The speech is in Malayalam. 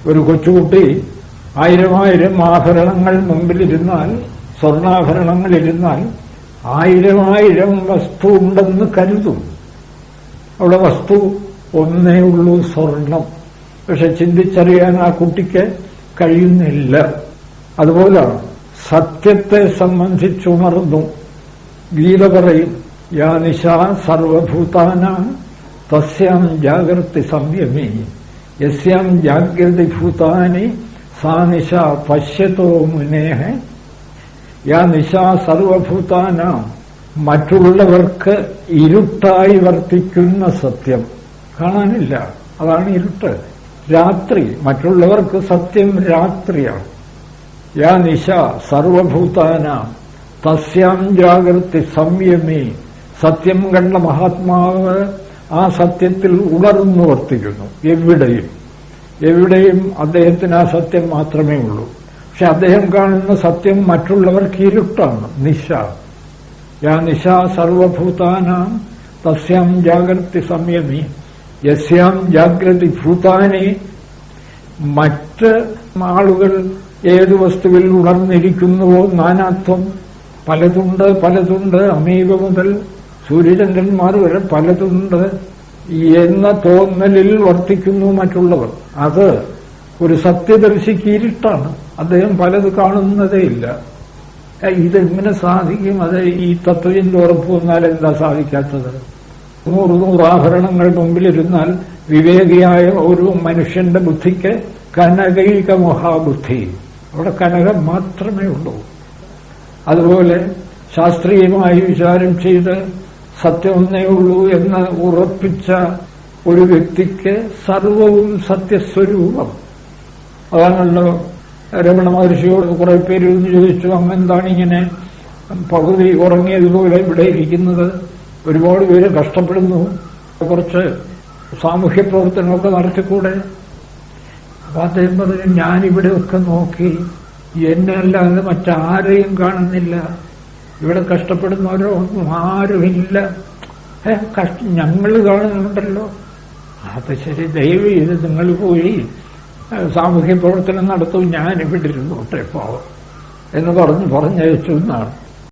ഒരു കൊച്ചുകുട്ടി 1000 ആഭരണങ്ങൾ മുമ്പിലിരുന്നാൽ, സ്വർണ്ണാഭരണങ്ങളിരുന്നാൽ 1000 വസ്തു ഉണ്ടെന്ന് കരുതും. അവിടെ വസ്തു ഒന്നേ ഉള്ളൂ, സ്വർണം. പക്ഷെ ചിന്തിച്ചറിയാൻ ആ കുട്ടിക്ക് കഴിയുന്നില്ല. അതുപോലാണ് സത്യത്തെ സംബന്ധിച്ചുണർന്നു. ഗീത പറയും, യാ നിശാ സർവഭൂതാനാം തസ്യാം ജാഗ്രതി സംയമേ യസ്യാം ജാഗ്രതി ഭൂതാനി സാ നിശ പശ്യതോ മുനേഹ. യാ നിശാ സർവഭൂതാനാം, മറ്റുള്ളവർക്ക് ഇരുട്ടായി വർത്തിക്കുന്ന സത്യം. കാണാനില്ല, അതാണ് ഇരുട്ട്. രാത്രി, മറ്റുള്ളവർക്ക് സത്യം രാത്രിയാണ്. യാ നിശ സർവഭൂതാനാം തസ്യാം ജാഗ്രതി സംയമേ. സത്യം കണ്ട മഹാത്മാവ് ആ സത്യത്തിൽ ഉണർന്നു വർത്തിക്കുന്നു. എവിടെയും അദ്ദേഹത്തിന് ആ സത്യം മാത്രമേ ഉള്ളൂ. പക്ഷെ അദ്ദേഹം കാണുന്ന സത്യം മറ്റുള്ളവർക്ക് ഇരുട്ടാണ്. നിശ, യാ നിശ സർവഭൂതാനാം തസ്യാം ജാഗ്രതി സംയമേ യസ്യാം ജാഗ്രതി ഭൂതാനി. മറ്റ് ആളുകൾ ഏതു വസ്തുവിൽ ഉണർന്നിരിക്കുന്നുവോ, നാനാത്വം, പലതുണ്ട്, അമീബ മുതൽ സൂര്യചന്ദ്രന്മാർ വരെ പലതുണ്ട് എന്ന തോന്നലിൽ വർത്തിക്കുന്നു മറ്റുള്ളവർ. അത് ഒരു സത്യദർശിക്ക് ഇരുട്ടാണ്. അദ്ദേഹം പലത് കാണുന്നതേയില്ല. ഇതെങ്ങനെ സാധിക്കും? അത് ഈ തത്വചിന്ത ഉറപ്പ് വന്നാൽ എന്താ സാധിക്കാത്തത്? 100 ആഭരണങ്ങൾ മുമ്പിലിരുന്നാൽ വിവേകിയായ ഒരു മനുഷ്യന്റെ ബുദ്ധിക്ക് കനകൈക മഹാബുദ്ധി, അവിടെ കനകം മാത്രമേ ഉള്ളൂ. അതുപോലെ ശാസ്ത്രീയമായി വിചാരം ചെയ്ത് സത്യം ഒന്നേ ഉള്ളൂ എന്ന് ഉറപ്പിച്ച ഒരു വ്യക്തിക്ക് സർവവും സത്യസ്വരൂപം. അതാണല്ലോ രമണ മഹർഷിയോട് കുറെ പേര് ചോദിച്ചു, അങ്ങെന്താണ് ഇങ്ങനെ പകുതി ഉറങ്ങിയതുപോലെ ഇവിടെ ഇരിക്കുന്നത്? ഒരുപാട് പേര് കഷ്ടപ്പെടുന്നു, കുറച്ച് സാമൂഹ്യ പ്രവർത്തനമൊക്കെ നടത്തിക്കൂടെ? അപ്പൊ അദ്ദേഹം പറഞ്ഞു, ഞാനിവിടെയൊക്കെ നോക്കി, എന്നെ അല്ലാതെ മറ്റാരെയും കാണുന്നില്ല. ഇവിടെ കഷ്ടപ്പെടുന്നവരോ ഒന്നും ആരുമില്ല. ഞങ്ങൾ കാണുന്നുണ്ടല്ലോ. അത് ശരി, ദയവ് ചെയ്ത് നിങ്ങൾ പോയി സാമൂഹ്യ പ്രവർത്തനം നടത്തും, ഞാനിവിടെ ഇരുന്നോട്ടെ പാവം എന്ന് പറഞ്ഞയച്ചു എന്നാണ്.